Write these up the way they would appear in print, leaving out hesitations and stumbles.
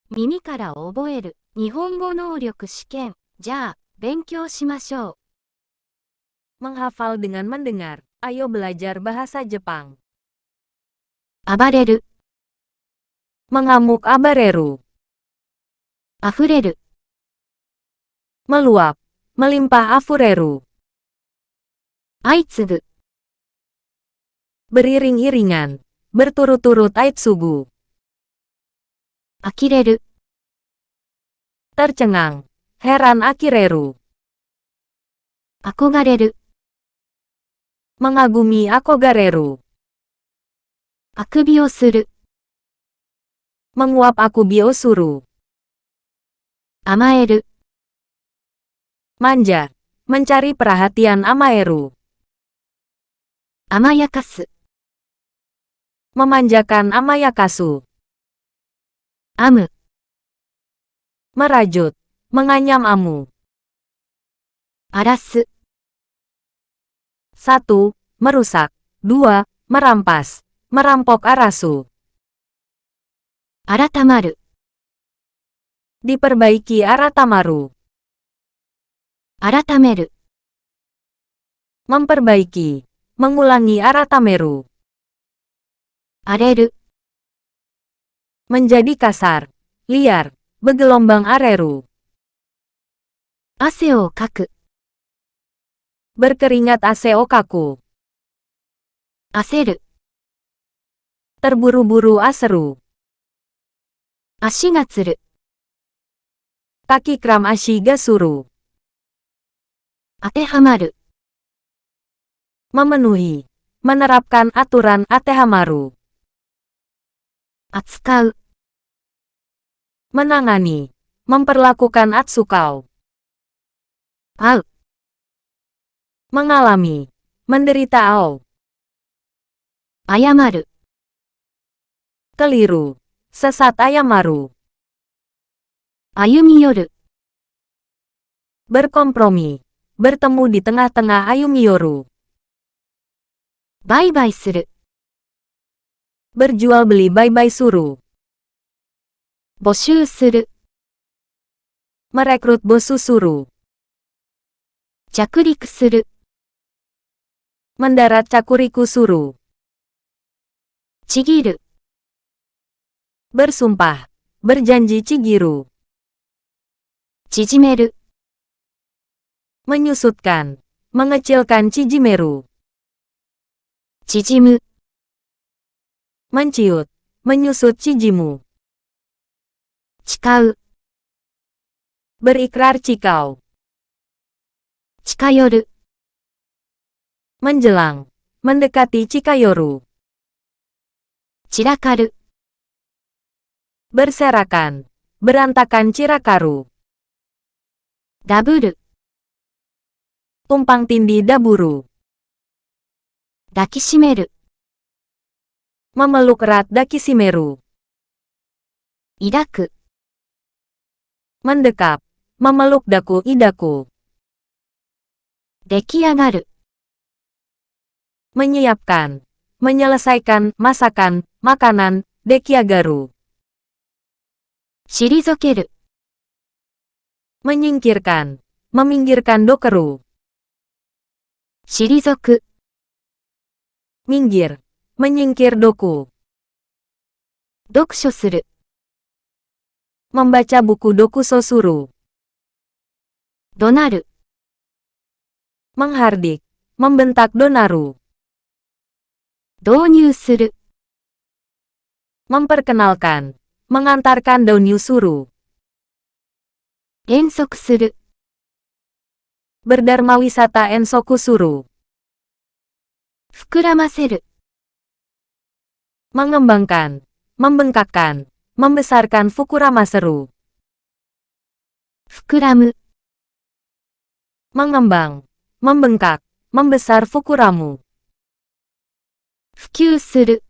耳から覚える日本語能力試験。じゃあ、勉強しましょう。Menghafal dengan mendengar. Ayo belajar bahasa Jepang. 暴れる、Mengamuk abareru. 溢れる、Meluap. Melimpah afureru. 相次ぐ、Beriring-iringan. Berturut-turut aitsugu. 呆れる、Tercengang. Heran akireru. 憧れる、Mengagumi akogareru. あくびをする、Menguap akubi osuru. 甘える、Manja. Mencari perhatian amaeru. 甘やかす、Memanjakan amayakasu. 編む、Merajut. Menganyam amu. 荒らす、 1. Merusak. 2. Merampas. Merampok arasu. 改まる、 Diperbaiki aratamaru. 改める、 Memperbaiki. Mengulangi aratameru. 荒れる、 Menjadi kasar. Liar. Begelombang areru. 汗をかく、 Berkeringat aseokaku. 焦る、 Terburu-buru aseru. 足がつる、 Kaki kram ashi gasuru. 当てはまる、 Memenuhi. Menerapkan aturan atehamaru. 扱う、 Menangani. Memperlakukan atsukau. 会う、 Mengalami. Menderita au. 謝る、 Keliru. Sesat ayamaru. 歩み寄る、 Berkompromi. Bertemu di tengah-tengah ayumiyoru. 売買する、 Berjual beli bye-bye suru. 募集する、 Merekrut bosu suru. 着陸する、 Mendarat cakuriku suru. ちぎる、 Bersumpah. Berjanji cigiru. 縮める、 Menyusutkan. Mengecilkan cijimeru. 縮む、 Menciut. Menyusut cijimu. 誓う、 Berikrar cikau. 近寄る、 Menjelang. Mendekati cikayoru. 散らかる、 Berserakan. Berantakan cirakaru. ダブル、 Tumpang tindih daburu. 抱きしめる、 Memeluk erat dakisimeru. 抱く、 Mendekap. Memeluk daku idaku. 出来上がる、 Menyiapkan. Menyelesaikan masakan, makanan, dekiagaru. 退ける、 Menyingkirkan. Meminggirkan dokeru. 退く、 Minggir. Menyingkir doku. 読書する、 Membaca buku doku sosuru. 怒鳴る、 Menghardik. Membentak donaru. 導入する、 Memperkenalkan. Mengantarkan donyusuru. 遠足する、 Berdharma wisata ensoku suru. 膨らませる、 Mengembangkan. Membengkakkan. Membesarkan fukuramaseru. 膨らむ、 Mengembang. Membengkak. Membesar fukuramu. 普及する、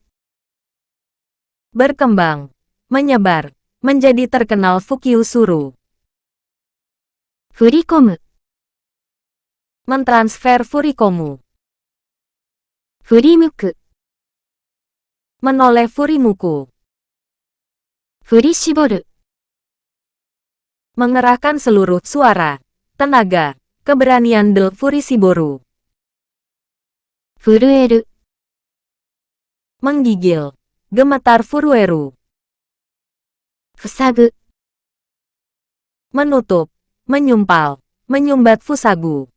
Berkembang. Menyebar. Menjadi terkenal fukiusuru. 振り込む、 Mentransfer furikomu. 振り向く、 Menoleh furimuku. 振り絞る、Mengerahkan seluruh suara, tenaga, keberanian Del Furishiboru. 震える、 Menggigil. Gemetar Furueru. 塞ぐ、 Menutup. Menyumpal. Menyumbat Fusagu.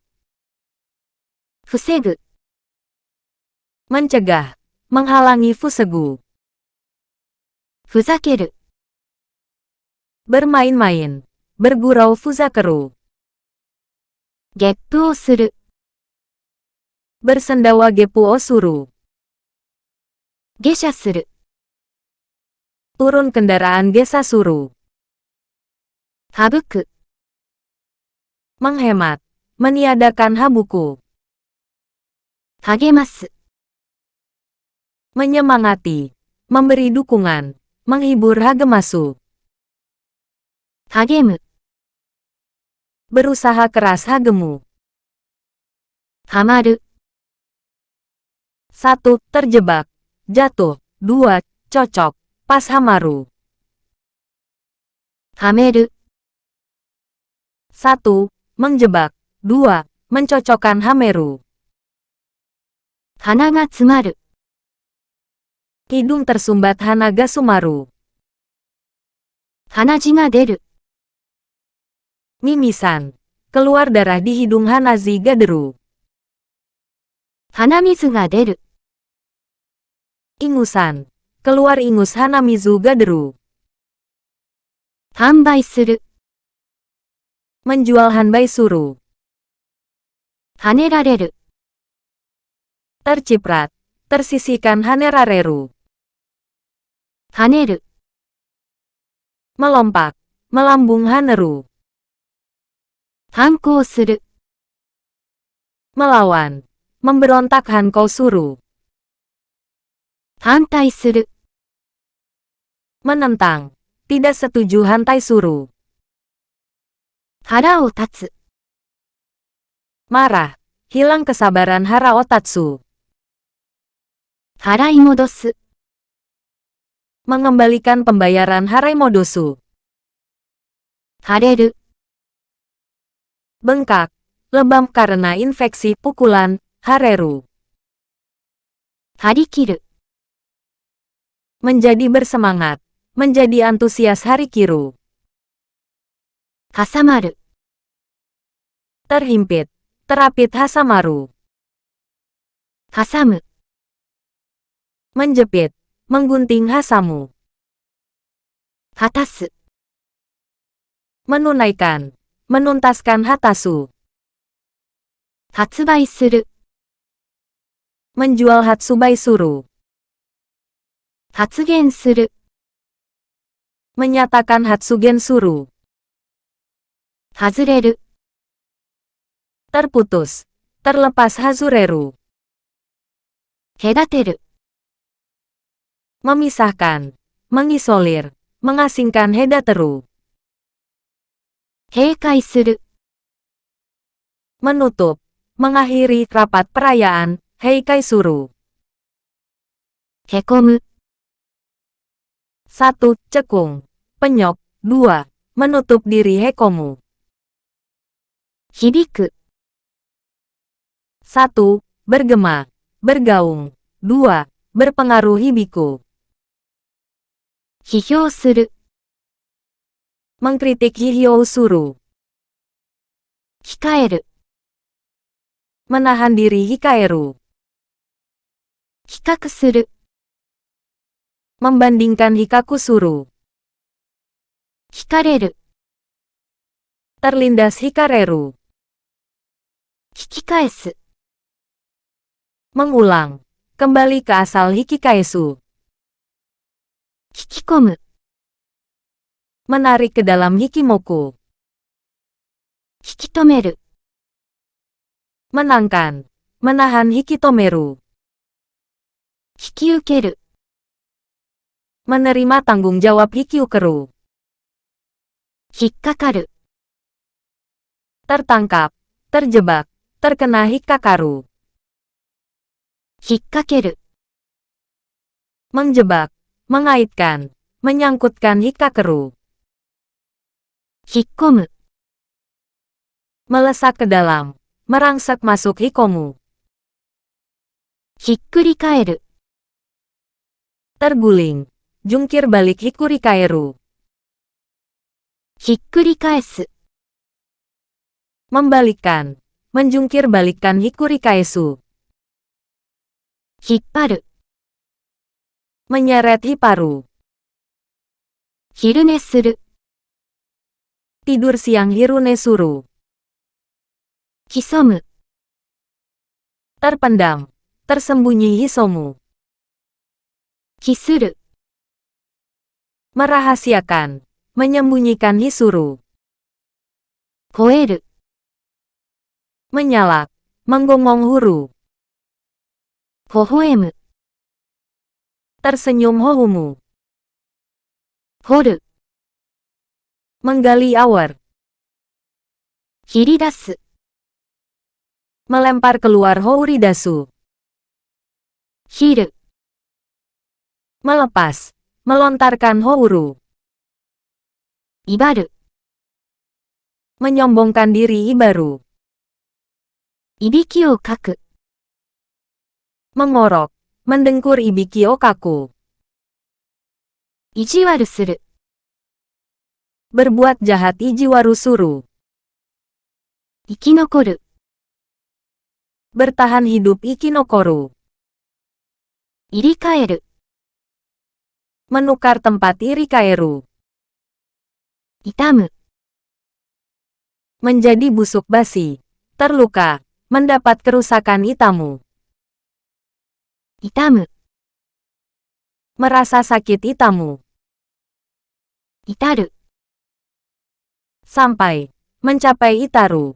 防ぐ、 Mencegah. Menghalangi Fusegu. ふざける、 Bermain-main. Bergurau Fuzakeru. ゲップをする、 Bersendawa Gepu Osuru. 下車する、 Turun kendaraan Gesasuru. 省く、 Menghemat. Meniadakan habuku. 励ます、 Menyemangati. Memberi dukungan. Menghibur Hagemasu. 励む、 Berusaha keras Hagemu. はまる、 1. Terjebak. Jatuh. 2. Cocok. Pas Hamaru. はめる、 1. Menjebak. 2. Mencocokkan Hameru. 鼻が詰まる、 Hidung tersumbat Hanaga Sumaru. 鼻血が出る、 Mimisan. Keluar darah di hidung Hanazi Gaderu. 鼻水が出る、 Ingusan. Keluar ingus Hanamizu Gaderu. 販売する、 Menjual Hanbai Suru. 跳ねられる、 Terciprat. Tersisihkan Hanerareru. 跳ねる、 Melompat. Melambung Haneru. 反抗する、 Melawan. Memberontak Hankou Suru. 反対する、 Menentang. Tidak setuju Hantai Suru. 腹を立つ、 Marah. Hilang kesabaran Hara Otatsu. 払い戻す、 Mengembalikan pembayaran Harai Modosu. 腫れる、 Bengkak. Lebam karena infeksi pukulan. Hareru. 張り切る、 Menjadi bersemangat. Menjadi antusias Harikiru. 挟まる、 Terhimpit. Terapit Hasamaru. 挟む、 Menjepit. Menggunting Hasamu. 果たす、 Menunaikan. Menuntaskan Hatasu. 発売する、 Menjual Hatsubai Suru. 発言する、 Menyatakan Hatsugen Suru. 外れる、 Terputus. Terlepas Hazureru. 隔てる、 Memisahkan. Mengisolir. Mengasingkan Hedateru. 閉会する、 Menutup. Mengakhiri rapat perayaan. Heikai Suru. へこむ、 1. Cekung. Penyok. 2. Menutup diri Hekomu. 響く、 1. Bergema. Bergaung. 2. Berpengaruh Hibiku. 批評する、 Mengkritik Hihyou Suru. 控える、 Menahan diri Hikaeru. 比較する、 Membandingkan Hikaku Suru. 惹かれる、 Terlindas Hikareru. 引き返す、 Mengulang. Kembali ke asal Hikikaesu. 引き込む、 Menarik ke dalam Hikimoku. 引き止める、 Menangkan. Menahan Hikitomeru. 引き受ける、 Menerima tanggung jawab Hikyukeru. 引っかかる、 Tertangkap. Terjebak. Terkena Hikakaru. 引っ掛ける、 Menjebak. Mengaitkan. Menyangkutkan Hikakeru. 引っ込む、 Melesak ke dalam. Merangsek masuk hikomu. ひっくり返る、 Terguling. Jungkir balik hikurikaeru. ひっくり返す、 Membalikkan. Menjungkir balikkan hikurikaesu. 引っ張る、 Menyeret hiparu. 昼寝する、 Tidur siang hirune suru. 潜む、 Terpendam. Tersembunyi hisomu. 秘する、 Merahasiakan. Menyembunyikan hisuru. 吠える、 Menyalak. Menggonggong huru. 微笑む、 Tersenyum hohumu. 掘る、 Menggali awar. 切り出す、 Melempar keluar houridasu. 切る、 Melepas. Melontarkan houru. 威張る、 Menyombongkan diri ibaru. いびきをかく、 Mengorok. Mendengkur ibiki okaku. 意地悪する、 Berbuat jahat ijiwaru suru. 生き残る、 Bertahan hidup ikinokoru. 入り替える、 Menukar tempat irikaeru. 痛む、 Menjadi busuk basi. Terluka. Mendapat kerusakan itamu. 痛む、 Merasa sakit itamu. 至る、 Sampai. Mencapai itaru.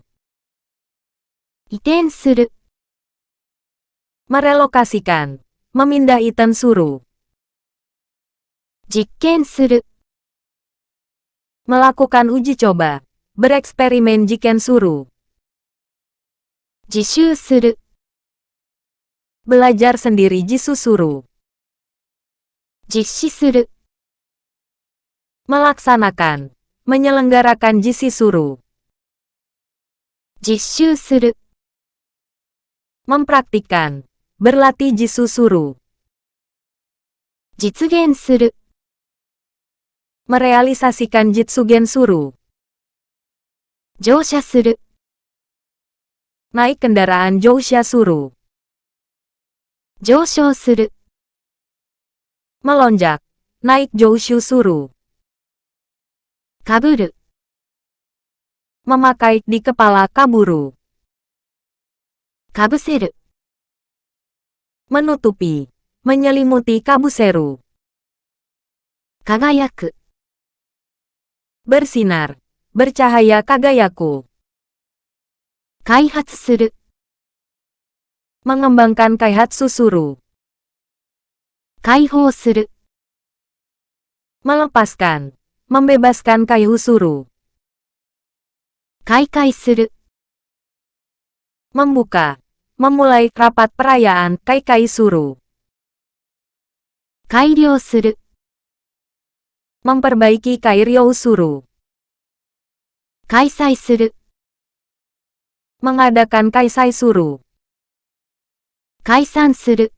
移転する、 Merelokasikan. Memindah iten suru. 実験する、 Melakukan uji coba. Bereksperimen jiken suru. 自習する、 Belajar sendiri jisu suru. 実施する、 Melaksanakan. Menyelenggarakan jisi suru. 実習する、 Mempraktikkan. Berlatih jisu suru. 実現する、 Merealisasikan jitsugen suru. 乗車する、 Naik kendaraan jousha suru. 上昇する、 Melonjak. Naik joushu suru. かぶる、 Memakai di kepala kaburu. かぶせる、 Menutupi. Menyelimuti kabuseru. 輝く、 Bersinar. Bercahaya kagayaku. 開発する、 Mengembangkan kaihatsu suru. 解放する、 Melepaskan. Membebaskan kaihu suru. 開会する、 Membuka. Memulai rapat perayaan Kaikai Suru. 改良する、 Memperbaiki Kairyou Suru. 開催する、 Mengadakan Kaisai Suru. 解散する、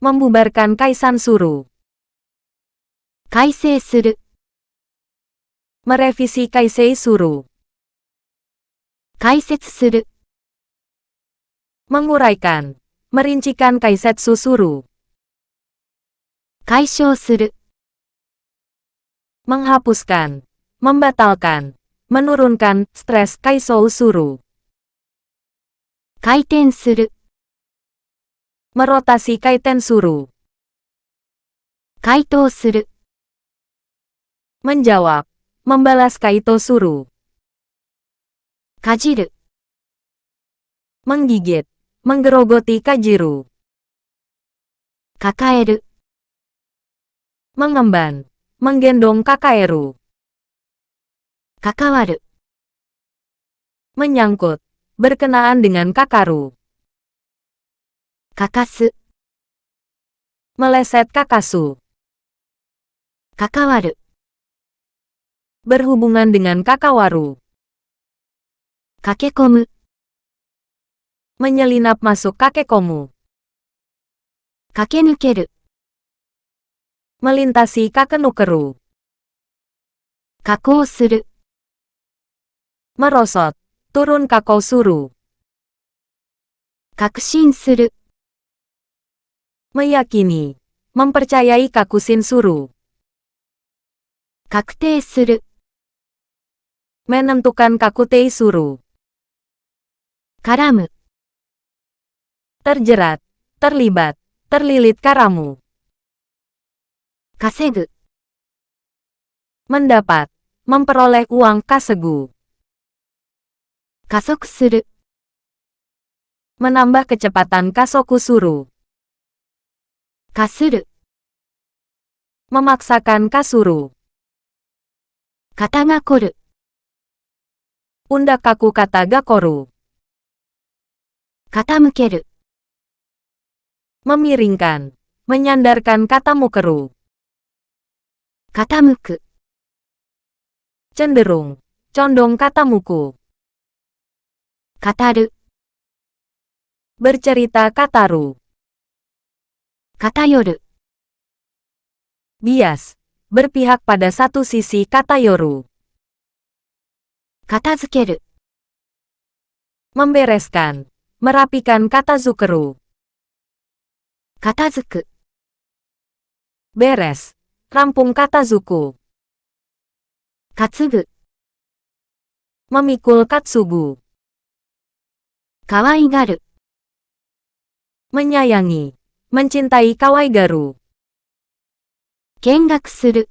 Membubarkan Kaisan Suru. 改正する、 Merevisi Kaisei Suru. 解説する、 Menguraikan. Merincikan Kaisetsu Suru. 解消する、 Menghapuskan. Membatalkan. Menurunkan stres Kaisou Suru. 回転する、 Merotasi Kaiten Suru. 回答する、 Menjawab. Membalas Kaito Suru. かじる、 Menggigit. Menggerogoti Kajiru. 抱える、 Mengemban. Menggendong Kakaeru. 関わる、 Menyangkut. Berkenaan dengan Kakaru. かかす、 Meleset Kakasu. 関わる、berhubungan dengan Kakawaru. 駆け込む、 menyelinap masuk Kakekomu. 駆け抜ける、 melintasi Kakenukeru. 加工する、 merosot, turun Kakousuru. 確信する、 meyakini, mempercayai Kakushinsuru. 確定する、 menentukan Kakuteisuru. 絡む、 terjerat, terlibat, terlilit karamu. 稼ぐ、 mendapat, memperoleh uang kasegu. 加速する、 menambah kecepatan Kasokusuru. 化する、 memaksakan Kasuru. 肩が凝る、 undak kaku kata Gakoru. 傾ける、 memiringkan, menyandarkan kata Mukeru. 傾く、 cenderung, condong kata Muku. 語る、 bercerita Kataru. 偏る、 bias, berpihak pada satu sisi kata Yoru. 片付ける、 membereskan, merapikan kata Zukeru. 片付く、 beres, rampung kata Zuku. 担ぐ、 memikul Katsugu. 可愛がる、 menyayangi, mencintai Kawaigaru. 見学する、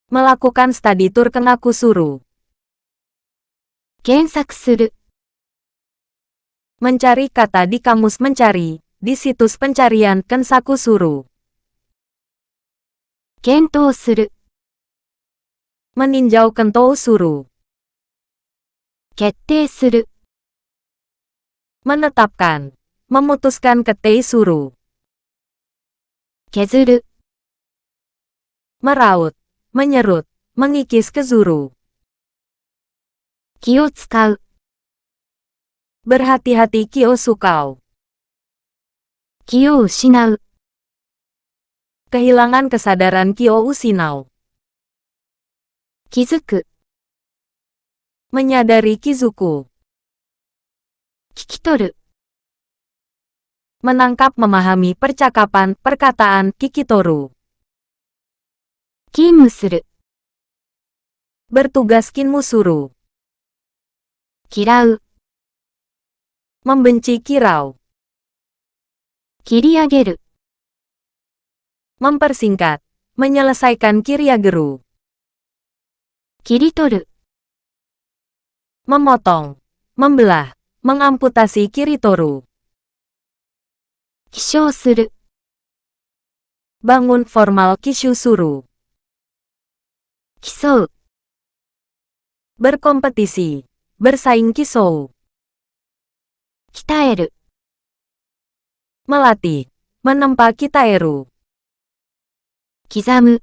melakukan studi tour ke Nakusuru. 検索する、 mencari kata di kamus mencari, di situs pencarian Kensakusuru. 検討する、 meninjau Kentousuru. 決定する、 menetapkan, memutuskan Keteisuru. 削る、 meraut, menyerut, mengikis ke Zuru. 気を使う、 berhati-hati Kyosukau. 気を失う、 kehilangan kesadaran Kyousinau. 気づく、 menyadari Kizuku. 聞き取る、 menangkap memahami percakapan, perkataan Kikitoru. 勤務する、 bertugas Kinmusuru. 嫌う、 membenci Kirau. 切り上げる、 mempersingkat, menyelesaikan Kiryageru. 切り取る、 memotong, membelah, mengamputasi Kiritoru. 起床する、 bangun formal Kishusuru. 競う、 berkompetisi, bersaing Kisou. 鍛える、 melatih, menempa Kitaeru. 刻む、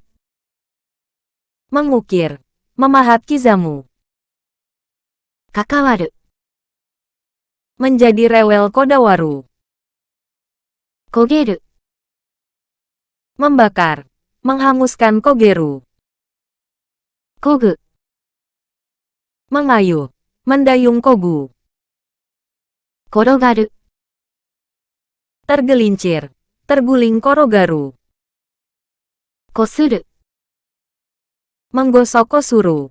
mengukir, memahat Kizamu. 関わる、 menjadi rewel Kodawaru. 焦げる、 membakar, menghanguskan Kogeru. 漕ぐ、 mengayuh, mendayung Kogu. 転がる、 tergelincir, terguling Korogaru. こする、 menggosok Kosuru.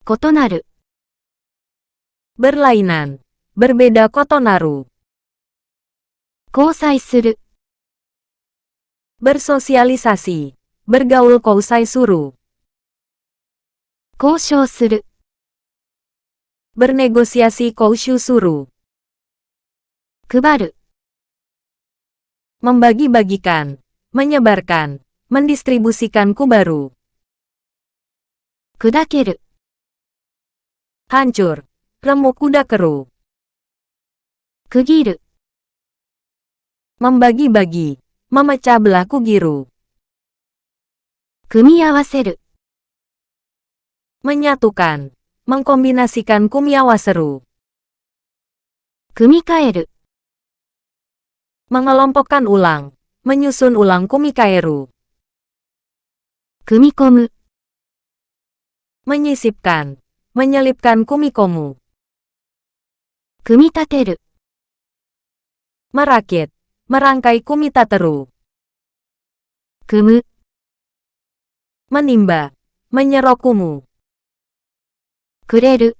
異なる、 berlainan, berbeda Kotonaru. 交際する、 bersosialisasi, bergaul Kousaisuru. 交渉する、 bernegosiasi Koushusuru. 配る、 membagi-bagikan, menyebarkan, mendistribusikan kubaru. 砕ける、 hancur, remuk kudakeru. 区切る、 membagi-bagi, memecah belah Kugiru. 組み合わせる、Menyatukan. Mengkombinasikan Kumiawaseru. 組み替える、 Mengelompokkan ulang. Menyusun ulang Kumikaeru. 組み込む、 Menyisipkan. Menyelipkan Kumikomu. 組み立てる、 Merakit. Merangkai Kumitateru. 組む、 Menimba. Menyerokumu. くれる、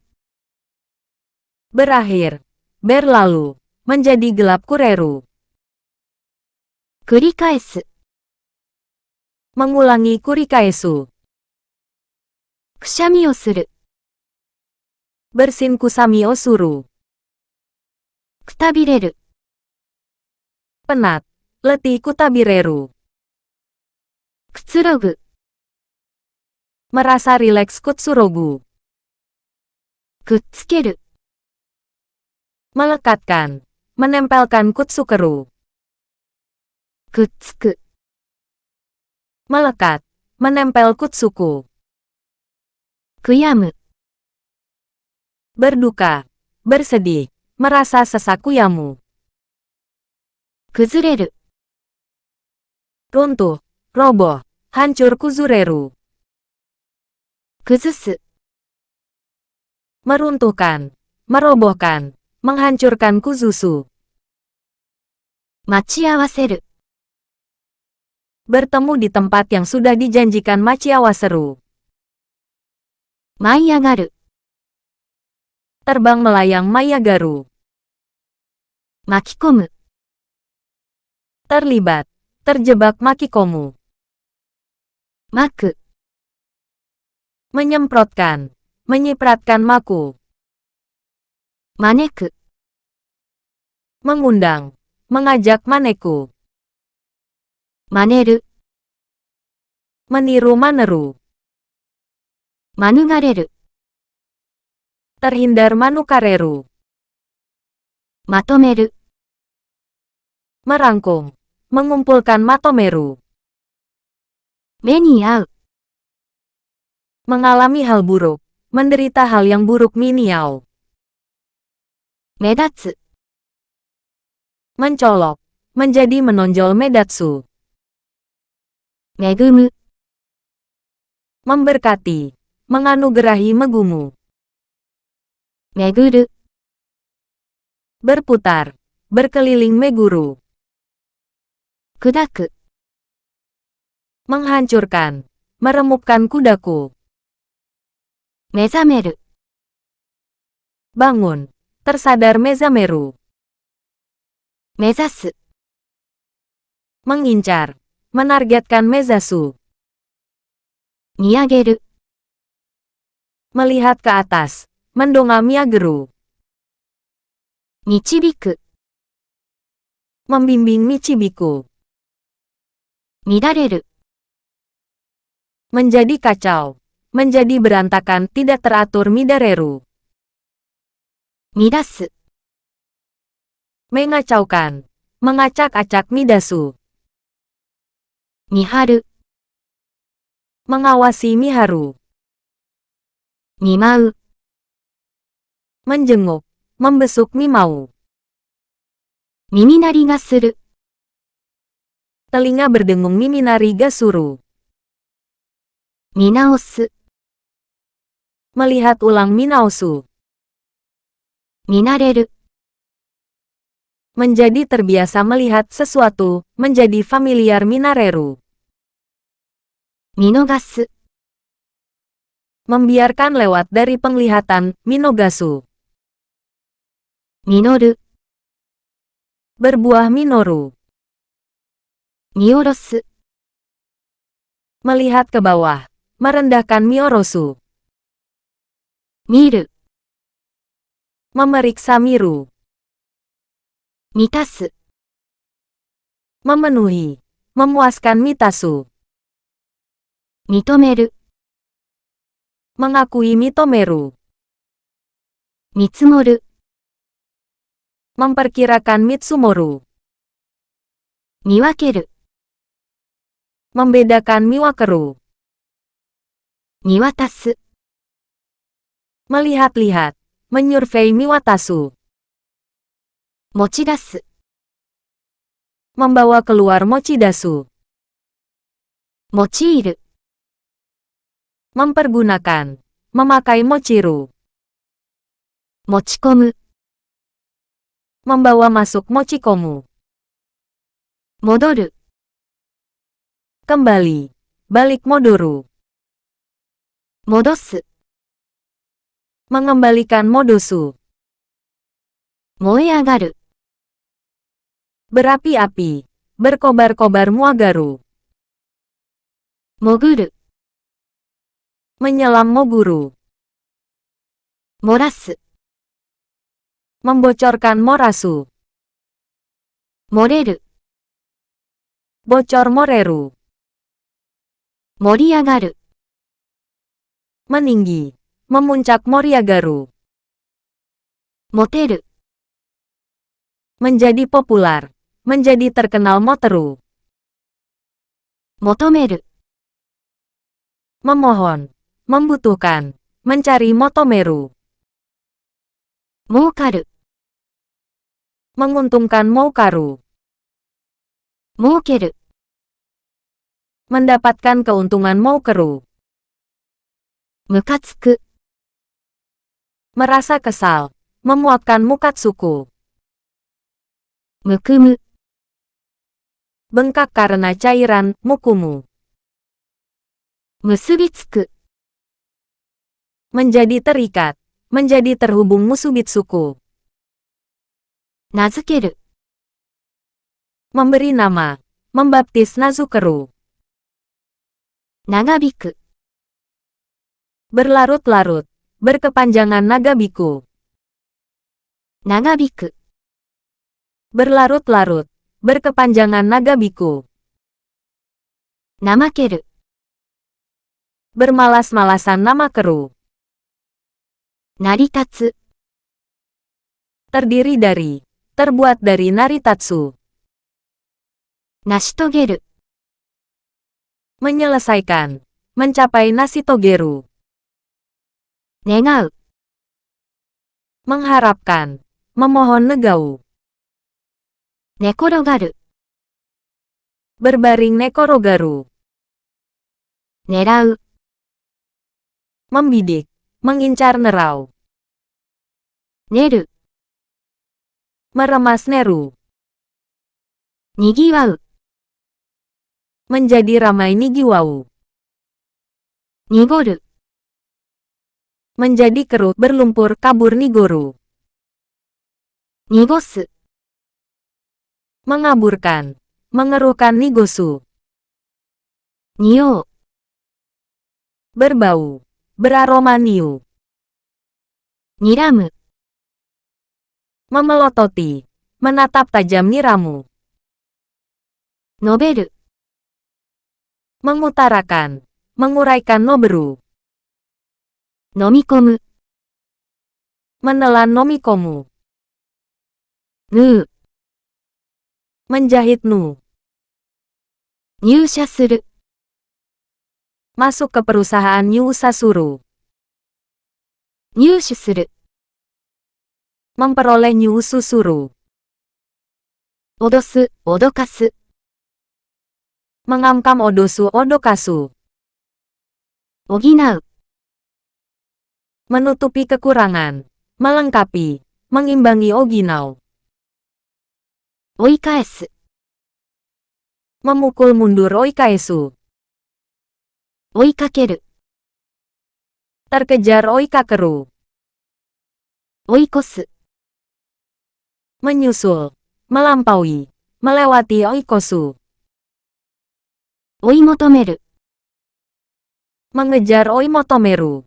Berakhir. Berlalu. Menjadi gelap kureru. 繰り返す、 Mengulangi kurikaesu. くしゃみをする、 Bersin kusami osuru. くたびれる、 Penat. Letih kutabireru. くつろぐ、 Merasa rileks kutsurogu. くっつける、 Melekatkan. Menempelkan kutsukeru. くっつく、 Melekat. Menempel kutsuku. 悔やむ、 Berduka. Bersedih. Merasa sesak kuyamu. 崩れる、 Runtuh. Roboh. Hancur kuzureru. 崩す、 Meruntuhkan. Merobohkan. Menghancurkan kuzusu. 待ち合わせる、 Bertemu di tempat yang sudah dijanjikan Machiawaseru. 舞い上がる、 Terbang melayang Mayagaru. 巻き込む、 Terlibat. Terjebak Makikomu. まく、 Menyemprotkan. Menyipratkan maku. 招く、 Mengundang. Mengajak maneku. 真似る、 Meniru maneru. 免れる、 Terhindar manukareru. まとめる、 Merangkum. Mengumpulkan matomeru. 目に遭う、 Mengalami hal buruk. Menderita hal yang buruk miniau. 目立つ、 Mencolok. Menjadi menonjol medatsu. 恵む、 Memberkati. Menganugerahi megumu. 巡る、 Berputar. Berkeliling meguru. 砕く、 Menghancurkan. Meremukkan kudaku. 目覚める、 Bangun. Tersadar mezameru. 目指す、 Mengincar. Menargetkan mezasu. 見上げる、 Melihat ke atas. Mendongami ageru. 導く、 Membimbing Michibiku. 乱れる、 Menjadi kacau. Menjadi berantakan tidak teratur midareru. 乱す、 Mengacaukan. Mengacak-acak midasu. 見張る、 Mengawasi miharu. 見舞う、 Menjenguk. Membesuk mimau. 耳鳴りがする、 Telinga berdengung miminari gasuru. 見直す、 Melihat ulang minaosu. 見慣れる、 Menjadi terbiasa melihat sesuatu. Menjadi familiar minareru. 見逃す、 Membiarkan lewat dari penglihatan. Minogasu. 実る、 Berbuah minoru. 見下ろす、 Melihat ke bawah. Merendahkan miorosu. 見る、 Memeriksa miru. 満たす、 Memenuhi. Memuaskan mitasu. 認める、 Mengakui mitomeru. 見積もる、 Memperkirakan mitsumoru. 見分ける、 Membedakan miwakeru. 見渡す、Melihat-lihat. Menyurvei Miwatasu. 持ち出す。 Membawa keluar Mochidasu. 用いる。 Mempergunakan. Memakai Mochiru. 持ち込む。 Membawa masuk Mochikomu. 戻る。 Kembali. Balik Modoru. 戻す。 Mengembalikan Modosu. 燃え上がる。 Berapi-api. Berkobar-kobar Muagaru. 潜る。 Menyelam Moguru. 漏らす。 Membocorkan Morasu. 漏れる。 Bocor Moreru. 盛り上がる。 Meninggi. Memuncak Moriagaru. モテる。 Menjadi popular. Menjadi terkenal Moteru. 求める。 Memohon. Membutuhkan. Mencari Motomeru. 儲かる。 Menguntungkan Moukaru. 儲ける。 Mendapatkan keuntungan Moukeru. ムカつく。 Merasa kesal. Memuakkan Mukatsuku. むくむ。 Bengkak karena cairan Mukumu. 結びつく。 Menjadi terikat. Menjadi terhubung Musubitsuku. 名付ける。 Memberi nama. Membaptis Nazukeru. 長引く。 Berlarut-larut. Berkepanjangan Nagabiku. 長引く。 Berlarut-larut. Berkepanjangan Nagabiku. 怠ける。 Bermalas-malasan Namakeru. 成り立つ。 Terdiri dari. Terbuat dari Naritatsu. 成し遂げる。 Menyelesaikan. Mencapai Nasitogeru. 願う。 Mengharapkan. Memohon negau. 寝転がる。 Berbaring Nekorogaru. 狙う。 Membidik. Mengincar nerau. 練る。 Meremas Neru. にぎわう。 Menjadi ramai Nigiwau. 濁る。 Menjadi keruh berlumpur kabur Nigoru. 濁す。 Mengaburkan. Mengeruhkan Nigosu. 匂う。 Berbau. Beraroma niu. 睨む。 Memelototi. Menatap tajam niramu. 述べる。 Mengutarakan. Menguraikan noberu. 飲み込む。 Menelan nomikomu. 縫う。 Menjahit nu. 入社する。 Masuk ke perusahaan Yu Sasuru. 入手する。 Memperoleh Yu Susuru. 脅す、脅かす。 Mengamkam Odosu Odokasu. 補う。 Menutupi kekurangan. Melengkapi. Mengimbangi Oginau. 追い返す。 Memukul mundur Oikaesu. 追いかける。 Terkejar Oikakeru. 追い越す。 Menyusul. Melampaui. Melewati Oikosu. 追い求める。 Mengejar Oimotomeru.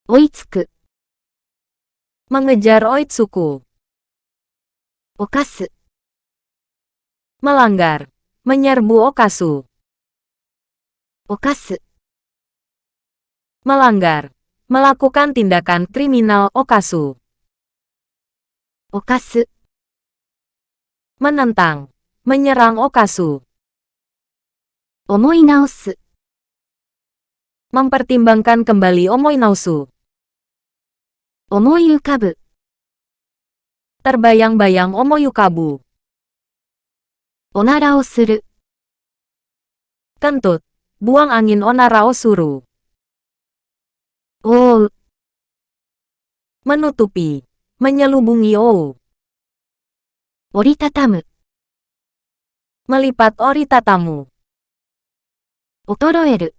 追いつく。 Mengejar Oitsuku. 犯す。 Melanggar. Menyerbu Okasu. 犯す。 Melanggar. Melakukan tindakan kriminal Okasu. 犯す。 Menentang. Menyerang Okasu. 思い直す。 Mempertimbangkan kembali Omoinausu. 思い浮かぶ。 terbayang-bayang omoyukabu, おならをする。 kentut, buang angin onara osuru, 覆う。 menutupi, menyelubungi ou, 折りたたむ。 melipat oritatamu, 衰える。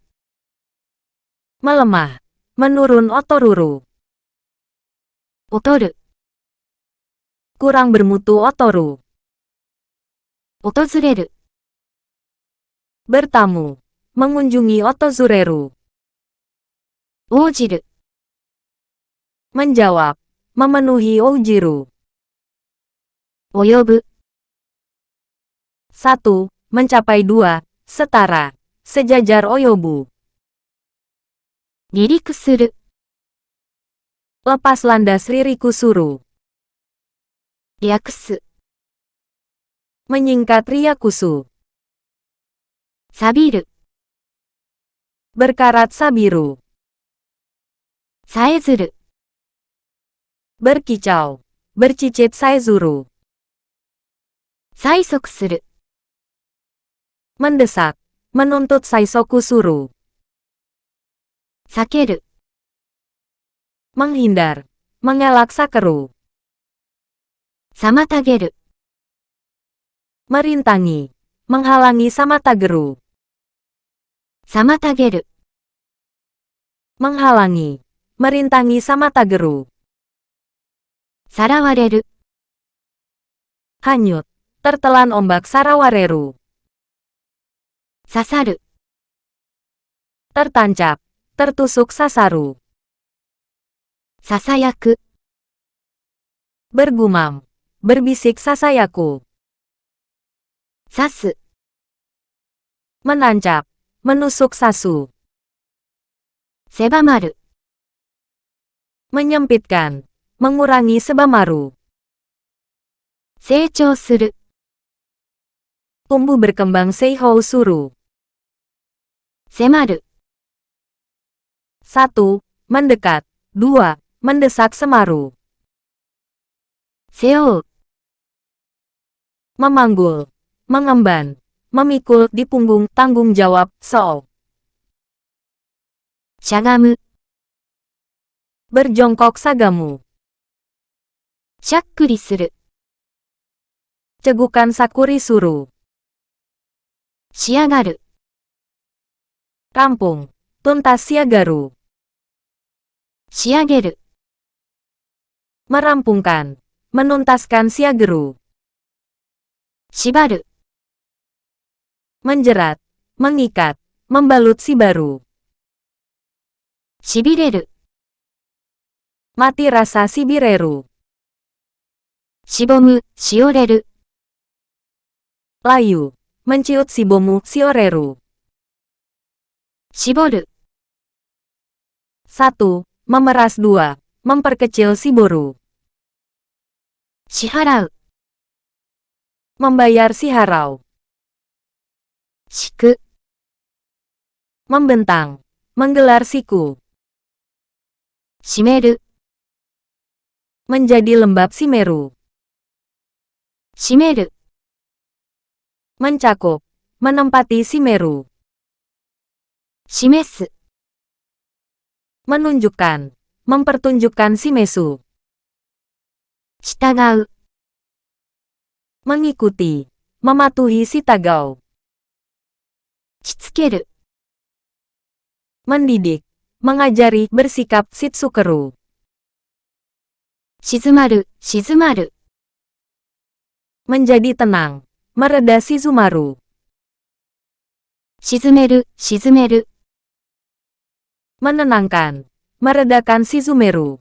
melemah, menurun otoruru, 劣る。 kurang bermutu otoru, 訪れる。 bertamu, mengunjungi otozureru, 応じる。 menjawab, memenuhi oujiru. 及ぶ。 1. Mencapai 2, setara, sejajar oyobu. 離陸する。 Lepas landas liriku suru. 略す。 Menyingkat riakusu. 錆びる。 Berkarat sabiru. さえずる。 Berkicau. Bercicit saezuru. 催促する。 Mendesak. Menuntut saisoku suru. 避ける。 Menghindar. Mengelak sakeru. 妨げる。 Merintangi. Menghalangi samatageru. 妨げる。 Menghalangi. Merintangi samatageru. さらわれる。 Hanyut. Tertelan ombak sarawareru. 刺さる。 Tertancap. Tertusuk sasaru. ささやく。 Bergumam. Berbisik sasayaku. 刺す。 Menancap. Menusuk sasu. 狭まる。 Menyempitkan. Mengurangi sebamaru. 成長する。 Tumbuh berkembang seihou suru. 迫る。 1. Mendekat. 2. Mendesak semaru. 背負う。 Memanggul. Mengemban. Memikul di punggung tanggung jawab, so. しゃがむ。 Berjongkok sagamu. しゃっくりする。 Cegukan sakuri suru. 仕上がる。 Rampung. Tuntas siagaru. 仕上げる。 Merampungkan. Menuntaskan siageru. 縛る。 Menjerat. Mengikat. Membalut si baru. しびれる。 Mati rasa sibireru. しぼむ、しおれる。 Layu. Menciut sibomu sioreru. 絞る。 1. Memeras 2. Memperkecil siboru. 支払う。 Membayar siharau. 敷く。 Membentang. Menggelar siku. 締める。 Menjadi lembab simeru. 締める。 Mencakup. Menempati simeru. 示す。 Menunjukkan. Mempertunjukkan simesu. 従う。 Mengikuti. Mematuhi si tagau. しつける。 Mendidik. Mengajari bersikap sitsukeru. 静まる、静まる。 Menjadi tenang. Mereda shizumaru. 沈める、沈める。 Menenangkan. Meredakan shizumeru.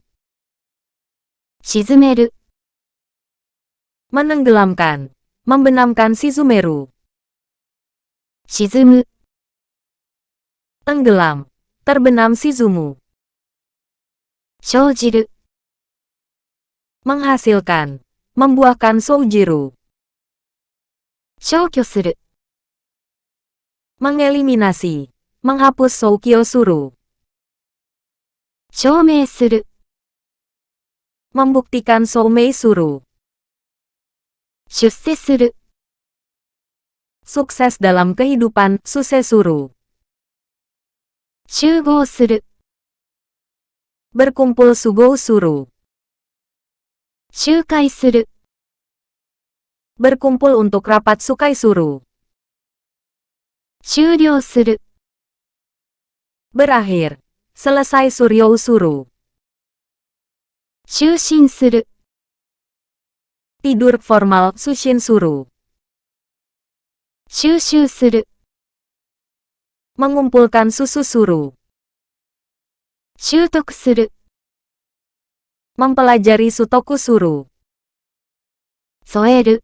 沈める。 Menenggelamkan. Membenamkan shizumeru. 沈む。 Tenggelam. Terbenam shizumu. 生じる。 Menghasilkan. Membuahkan soujiru. 消去する。 Mengeliminasi. Menghapus soukyo suru. 証明する。membuktikan Soumei Suru. 出世する、 Sukses dalam kehidupan, Susesuru. 集合する、 Berkumpul Sugou Suru. 集会する、 Berkumpul untuk rapat Sukai Suru. 終了する、 Berakhir. Selesai Suryou Suru. 就寝する、 Tidur formal, Sushin Suru. 収集する、 Mengumpulkan susu Suru. 習得する、 Mempelajari Sutoku Suru. 添える、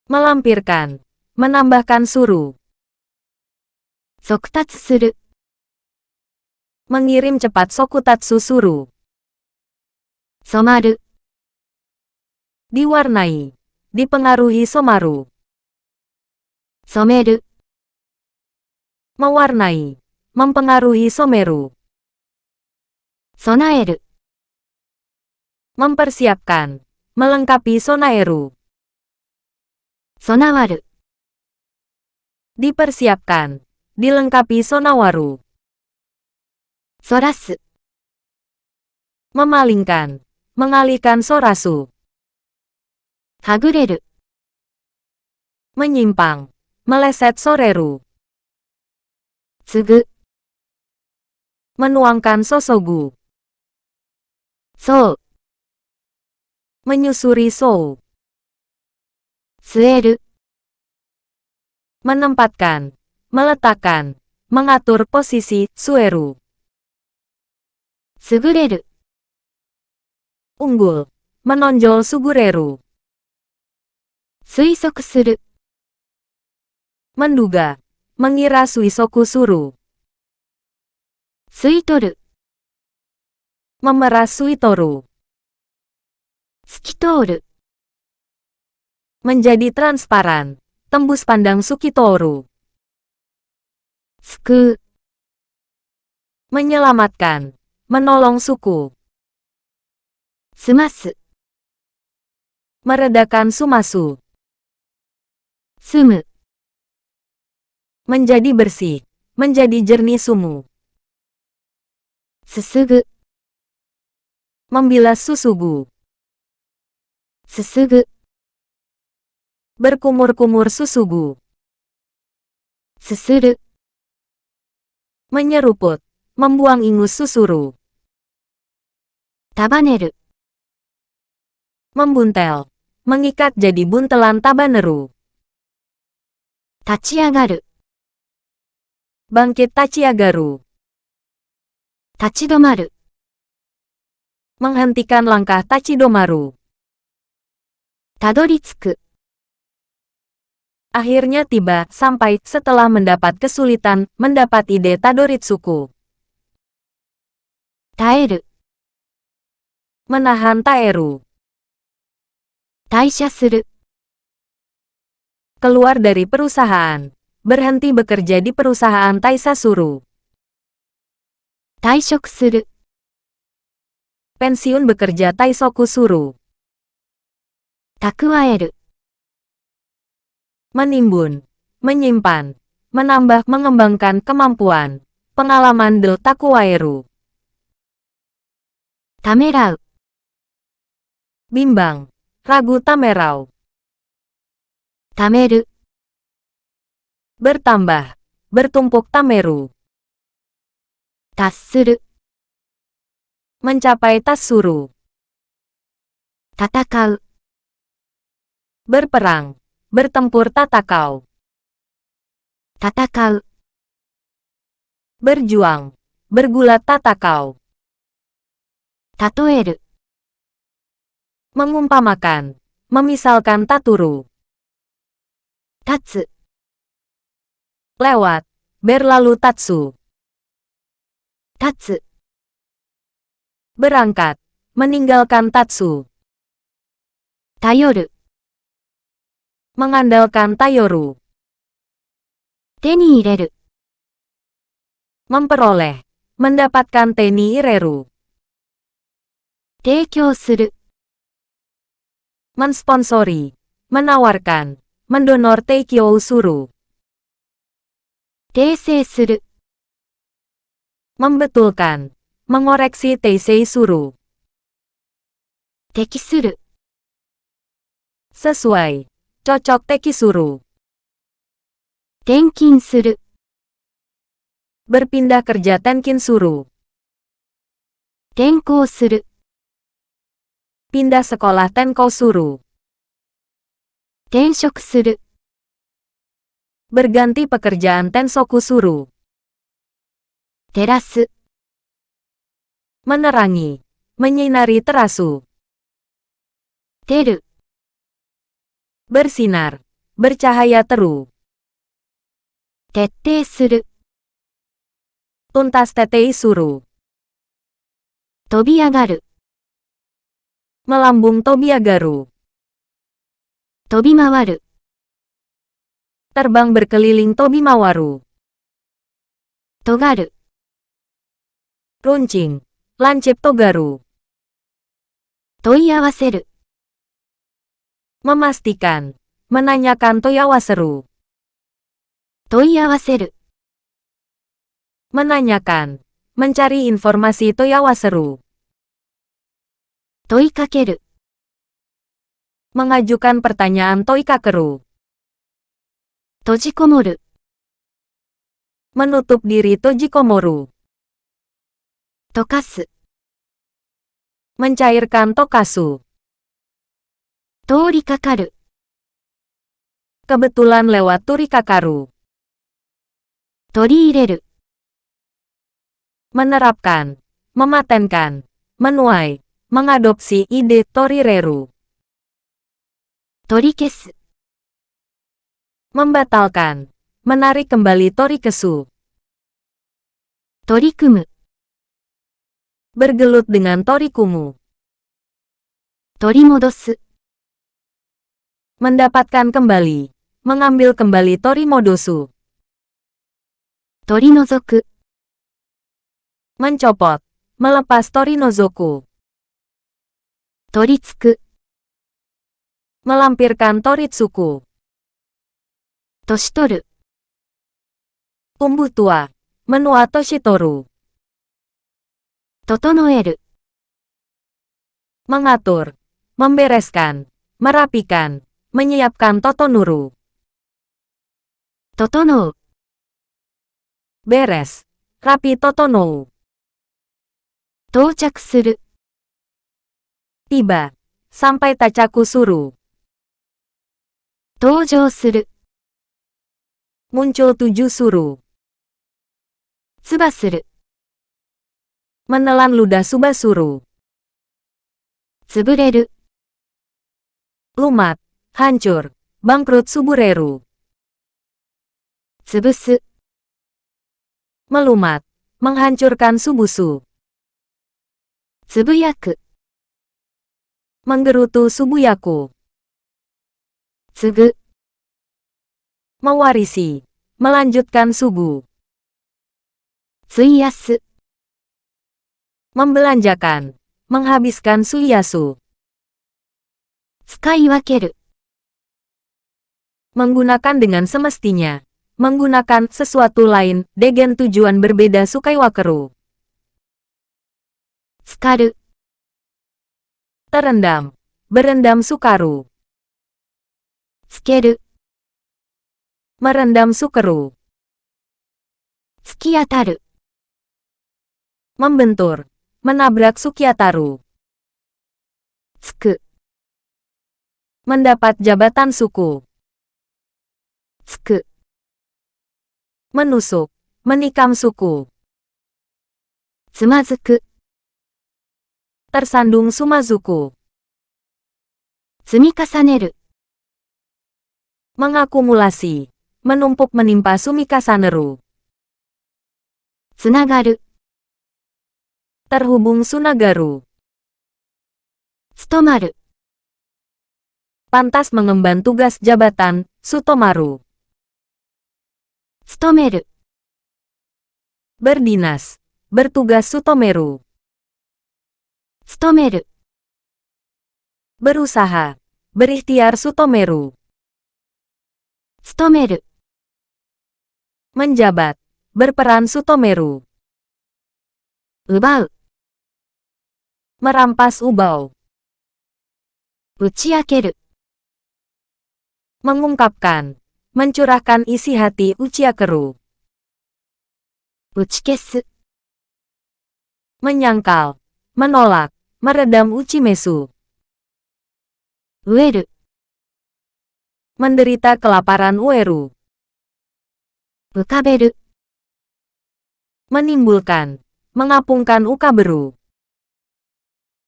Melampirkan. Menambahkan Suru. 速達する、 Mengirim cepat Sokutatsu Suru. 染まる、 Diwarnai. Dipengaruhi Somaru. 染める、 Mewarnai. Mempengaruhi Someru. 備える、 Mempersiapkan. Melengkapi Sonaeru. 備わる、 Dipersiapkan. Dilengkapi Sonawaru. そらす、 Memalingkan. Mengalihkan Sorasu. はぐれる、 Menyimpang. Meleset Soreru. 継ぐ、 Menuangkan Sosogu. そう、 Menyusuri Sou. 据える、 Menempatkan. Meletakkan. Mengatur posisi, Sueru. 優れる、 Unggul. Menonjol Sugureru. 推測する、 Menduga. Mengira Suisoku Suru. 吸い取る、 Memeras Suitoru. 透き通る、 Menjadi transparan. Tembus pandang Sukitoru. 救う、 Menyelamatkan. Menolong suku. 済ます、 Meredakan Sumasu. 済む、 Menjadi bersih. Menjadi jernih sumu. すすぐ、 Membilas susugu. すすぐ、 Berkumur-kumur susugu. すする、 Menyeruput. Membuang ingus susuru. 束ねる、 Membuntel. Mengikat jadi buntelan tabaneru. 立ち上がる、 Bangkit Tachiagaru. 立ち止まる、 Menghentikan langkah Tachidomaru. たどり着く、 Akhirnya tiba, sampai, setelah mendapat kesulitan, mendapat ide Tadoritsuku. 耐える、 Menahan Taeru. 退社する、 Keluar dari perusahaan. Berhenti bekerja di perusahaan Taisasuru. 退職する、 Pensiun bekerja Taisoku Suru. 蓄える、 Menimbun. Menyimpan. Menambah mengembangkan kemampuan. Pengalaman del Takuwaeru. ためらう、 Bimbang. Ragu tamerau. ためる、 Bertambah. Bertumpuk tameru. 達する、 Mencapai tassuru. 戦う、 Berperang. Bertempur tatakau. 戦う、 Berjuang. Bergulat tatakau. 例える、 Mengumpamakan. Memisalkan taturu. 立つ、 Lewat. Berlalu tatsu. 立つ、 Berangkat. Meninggalkan tatsu. 頼る、 Mengandalkan tayoru. 手に入れる、 Memperoleh. Mendapatkan teni ireru. 提供する、 mensponsori, menawarkan, mendonor teikyo suru, 訂正する、 membetulkan, mengoreksi teisei suru, 適する、 sesuai, cocok tekisuru, 転勤する、 berpindah kerja tenkin suru, 転校する、 pindah sekolah tenko suru, 転職する、 berganti pekerjaan tensoku suru, 照らす、 menerangi, menyinari terasu, 照る、 bersinar, bercahaya teru, 徹底する、 tuntas tetei suru, 飛び上がる、 melambung tobiagaru, 飛び回る、 terbang berkeliling tobimawaru, 尖る、 runcing, lancip togaru, 問い合わせる、 memastikan, menanyakan toyawaseru, 問い合わせる、 menanyakan, mencari informasi toyawaseru, 問いかける、 mengajukan pertanyaan toikakeru, 閉じこもる、 menutup diri tojikomoru, 溶かす、 mencairkan tokasu, 通りかかる、 kebetulan lewat turikakaru, 取り入れる、 menerapkan, mematenkan, menuai, mengadopsi ide torireru, 取り消す、 membatalkan, menarik kembali torikesu, 取り組む、 bergelut dengan torikumu, 取り戻す、 mendapatkan kembali, mengambil kembali torimodosu, 取り除く、 mencopot, melepas torinozoku, 取り付く、 melampirkan toritsuku, 年取る、 tumbuh tua, menua toshitoru, 整える、 mengatur, membereskan, merapikan, menyiapkan totonuru, 整う、 beres, rapi totonou, 到着する、 tiba, sampai tacaku suru, 登場する、 muncul tujuh suru, つばする、 menelan ludah subasuru, 潰れる、 lumat, hancur, bangkrut subureru, 潰す、 melumat, menghancurkan subusu, つぶやく、 menggerutu subuyaku, 継ぐ、 mewarisi, melanjutkan subu, 費やす、 membelanjakan, menghabiskan suyasu, 使い分ける、 menggunakan dengan semestinya, menggunakan sesuatu lain, dengan tujuan berbeda sukaiwakeru, 浸かる、 terendam, berendam sukaru, つける、 merendam sukeru, 突き当たる、 membentur, menabrak sukiataru, つく、 mendapat jabatan suku, つく、 menusuk, menikam suku, つまずく、 tersandung sumazuku, 積み重ねる、 mengakumulasi, menumpuk menimpa sumikasaneru, つながる、 terhubung sunagaru, 務まる、 pantas mengemban tugas jabatan, sutomaru, 務める、 berdinas, bertugas sutomeru, 務める、Berusaha. Berikhtiar Sutomeru. 務める、 Menjabat. Berperan Sutomeru. 奪う、 Merampas ubau. 打ち明ける、 Mengungkapkan. Mencurahkan isi hati Uchiakeru. 打ち消す、 Menyangkal. Menolak. Meredam Uchimesu. 飢える、 Menderita kelaparan Ueru. 浮かべる、 Menimbulkan. Mengapungkan Ukaberu.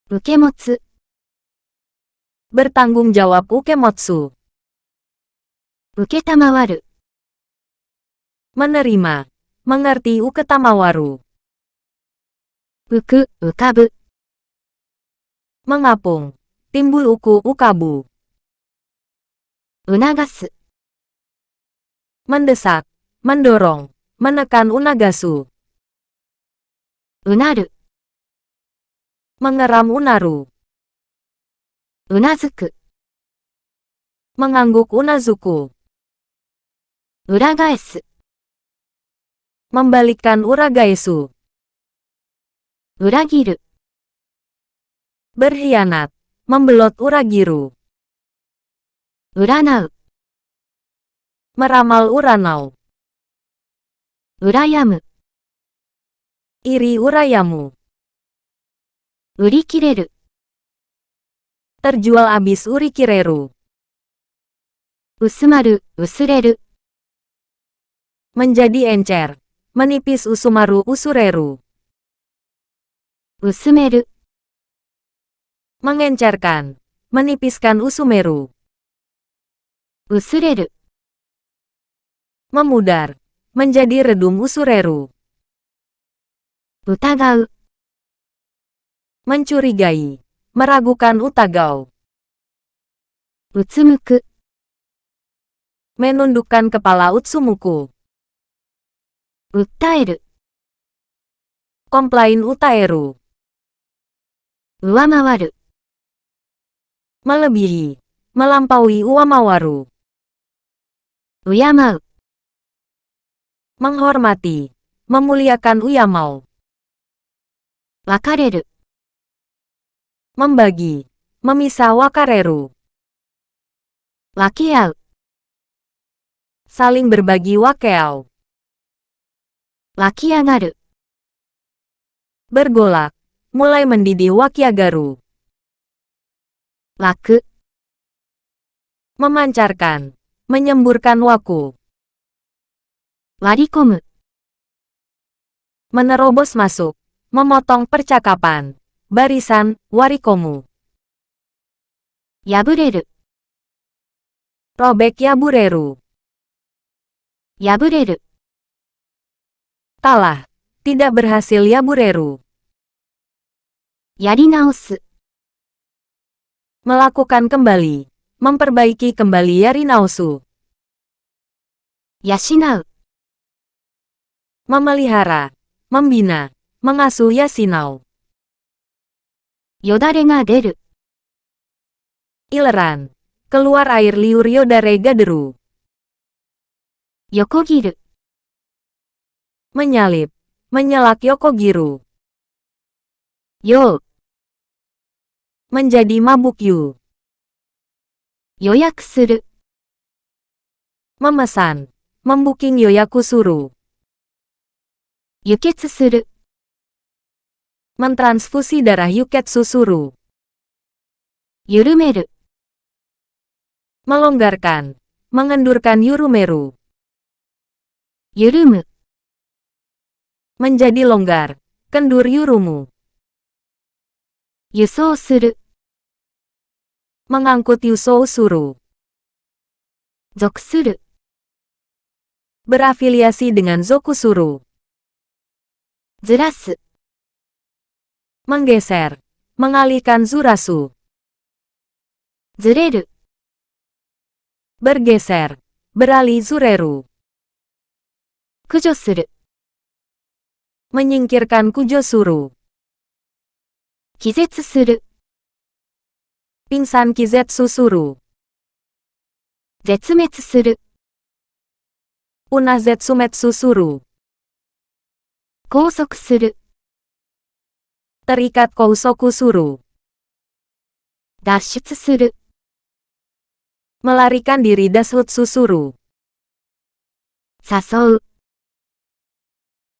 受け持つ、 Bertanggung jawab Ukemotsu. 受けたまわる、 Menerima. Mengerti Uketamawaru. 浮く、浮かぶ、 Mengapung. Timbul uku ukabu. 促す、 Mendesak. Mendorong. Menekan unagasu. うなる、 Mengeram unaru. うなずく、 Mengangguk unazuku. 裏返す、 Membalikkan uragaesu. 裏切る、 Berkhianat. Membelot uragiru. 占う、 Meramal uranau. 羨む、 Iri urayamu. 売り切れる、 Terjual abis urikireru. 薄まる、薄れる、 Menjadi encer. Menipis usumaru usureru. 薄める、 Mengencerkan. Menipiskan usumeru. 薄れる、 Memudar. Menjadi redum usureru. 疑う、 Mencurigai. Meragukan utagau. うつむく、 Menundukkan kepala Utsumuku. 訴える、 Komplain utaeru. 上回る、 Melebihi. Melampaui uamawaru. 敬う、 Menghormati. Memuliakan uyamau. 分かれる、 Membagi. Memisah wakareru. 分け合う、 Saling berbagi wakeau. 湧き上がる、 Bergolak. Mulai mendidih wakiagaru. 湧く、 Memancarkan. Menyemburkan waku. 割り込む、 Menerobos masuk. Memotong percakapan. Barisan, warikomu. 破れる、 Robek yabureru. 破れる、 Kalah. Tidak berhasil yabureru. やり直す、 Melakukan kembali. Memperbaiki kembali yarinausu. 養う、 Memelihara. Membina. Mengasuh yasinau. よだれが出る、 Ileran. Keluar air liur yodare gaderu. 横切る、 Menyalip. Menyelak yokogiru. 酔う、 Menjadi mabuk yu. 予約する、 Memesan. Membuking yoyakusuru. 輸血する、 Mentransfusi darah yuketsusuru. 緩める、 Melonggarkan. Mengendurkan yurumeru. 緩む、 Menjadi longgar. Kendur yurumu. 輸送する、 Mengangkut yuso usuru. 属する、 Berafiliasi dengan zokusuru. ずらす、 Menggeser. Mengalihkan zurasu. ずれる、 Bergeser. Beralih zureru. 駆除する、 Menyingkirkan kujosuru. 気絶する、Pingsan Kizetsu Suru. 絶滅する。 Punah Zetsumetsu Suru. 拘束する。 Terikat Kousoku Suru. 脱出する。 Melarikan diri Dashutsu Suru. 誘う。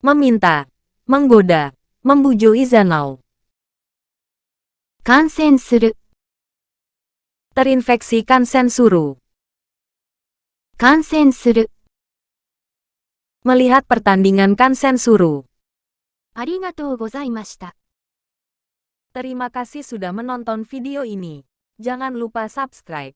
Meminta. Menggoda. Membujuk Izanao. 感染する。 Terinfeksi Kansen Suru. 感染する。 Melihat pertandingan Kansen Suru. ありがとうございました。 Terima kasih sudah menonton video ini. Jangan lupa subscribe.